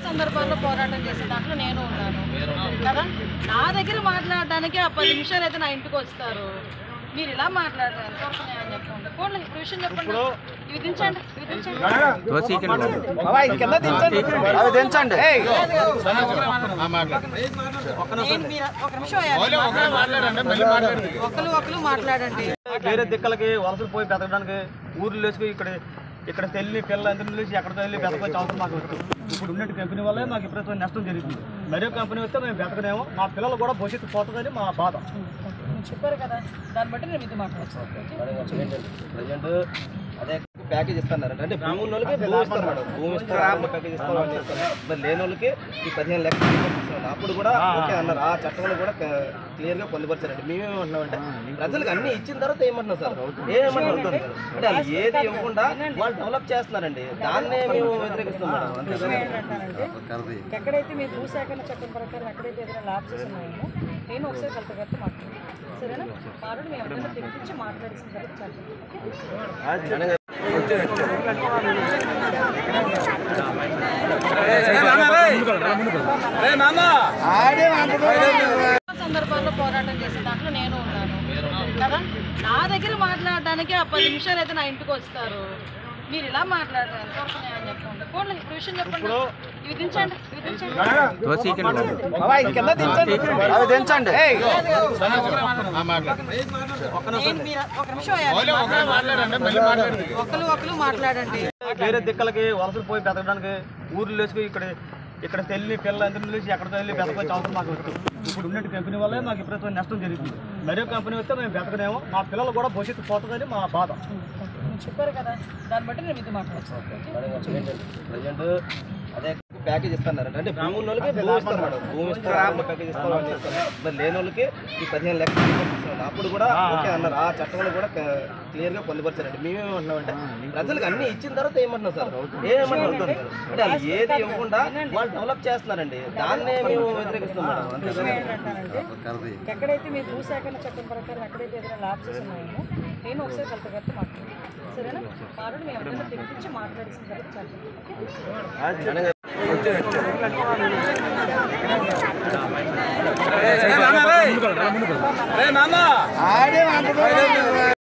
సందర్భాల్లో పోరాటం చేసే దాంట్లో నేను ఉన్నాను కదా. నా దగ్గర మాట్లాడడానికి ఆ 10 నిమిషాలు అయితే నా ఇంటికి వస్తారు. మీరు ఇలా మాట్లాడతారు ఎంతవరకు న్యాయం చెప్పండి. పోండి ఇప్పుడు విషయం చెప్పండి. విధించండి ఒకరు మాట్లాడండి. వేరే దిక్కలకి వలసలు పోయి బతకడానికి ఊర్లు వేసుకుని ఇక్కడ తెల్లి పిల్ల అందరూ లేచి ఎక్కడికి వెళ్ళి బతకొచ్చే అవసరం మాకు వస్తుంది. ఇప్పుడు ఉన్నట్టు కంపెనీ వల్లే మాకు ఎప్పుడైతే నష్టం జరుగుతుంది. మరో కంపెనీ వస్తే మేము బతకనేమో, మా పిల్లలు కూడా భవిష్యత్తు పోతుందని మా బాధ. చెప్పారు కదా, దాన్ని బట్టి నేను ఇది మాట్లాడతాను. ప్రజెంట్ అదే ప్యాకేజ్ ఇస్తున్నారు అంటే భూమి ఉన్న వాళ్ళకి భూమి ఇస్తారు మేడం, భూమి ఇస్తారు ప్యాకేజ్ ఇస్తారు మరి లేని వాళ్ళకి ఈ 15 లక్షలు ఇస్తున్నారు. అప్పుడు కూడా ఓకే అన్నారు, ఆ చట్టంలో కూడా క్లియర్గా పొందుపరిచారండి. మేమేమంటున్నామంటే ప్రజలకు అన్ని ఇచ్చిన తర్వాత ఏమంటున్నాం సార్, ఏమంటున్నారు అంటే వాళ్ళు ఏది ఇవ్వకుండా వాళ్ళు డెవలప్ చేస్తున్నారండి, దాన్నే మేము వ్యతిరేకిస్తున్నాం మేడం. అంతే ఎక్కడైతే మీరు భూసేకరణ చట్టం ప్రకారం ఎక్కడైతే ఏదైనా ల్యాబ్సెస్ ఉన్నాయో నేను ఒకసారి కలెక్టర్ గారితో మాట్లాడాను. సరేనా, మాట్లాడి మేము ఎవరైనా తెప్పించి మాట్లాడేసిన తర్వాత సందర్భాల్లో పోరాటం చేసే దాంట్లో నేను ఉన్నాను కదా. నా దగ్గర మాట్లాడడానికి ఆ 10 నిమిషాలు అయితే నా ఇంటికి వస్తారు. మీరు ఇలా మాట్లాడతారు ఎంతవరకు న్యాయం చెప్పండి. పోండి ఇప్పుడు విషయం చెప్పండి. విధించండి ఒకరు మాట్లాడండి. వేరే దిక్కలకి వలసలు పోయి బతకడానికి ఊర్లు వేసుకుని ఇక్కడ తెల్లి పిల్ల అందరూ లేచి ఎక్కడికి వెళ్ళి బతకొచ్చే అవసరం మాకు వస్తుంది. ఇప్పుడు ఉన్నట్టు కంపెనీ వల్లే మాకు ఎప్పుడైతే నష్టం జరుగుతుంది. మరో కంపెనీ వస్తే మేము బతకనేమో, మా పిల్లలు కూడా భవిష్యత్తు పోతుందని మా బాధ. చెప్పారు కదా, దాన్ని బట్టి నేను ఇది మాట్లాడతాను. ప్రజెంట్ అదే ప్యాకేజ్ ఇస్తున్నారు అంటే భూమి ఉన్న వాళ్ళకి భూమి ఇస్తారు మేడం, భూమి ఇస్తారు ప్యాకేజ్ ఇస్తారు మరి లేని వాళ్ళకి ఈ 15 లక్షలు ఇస్తున్నారు. అప్పుడు కూడా ఓకే అన్నారు, ఆ చట్టంలో కూడా క్లియర్గా పొందుపరిచారండి. మేమేమంటున్నామంటే ప్రజలకు అన్ని ఇచ్చిన తర్వాత ఏమంటున్నాం సార్, ఏమంటున్నారు అంటే వాళ్ళు ఏది ఇవ్వకుండా వాళ్ళు డెవలప్ చేస్తున్నారండి, దాన్నే మేము వ్యతిరేకిస్తున్నాం మేడం. అంతే ఎక్కడైతే మీరు భూసేకరణ చట్టం ప్రకారం ఎక్కడైతే ఏదైనా ల్యాబ్సెస్ ఉన్నాయో నేను ఒకసారి కలెక్టర్ గారితో మాట్లాడాను. సరేనా, మాట్లాడి మేము ఎవరైనా తెప్పించి మాట్లాడేసిన తర్వాత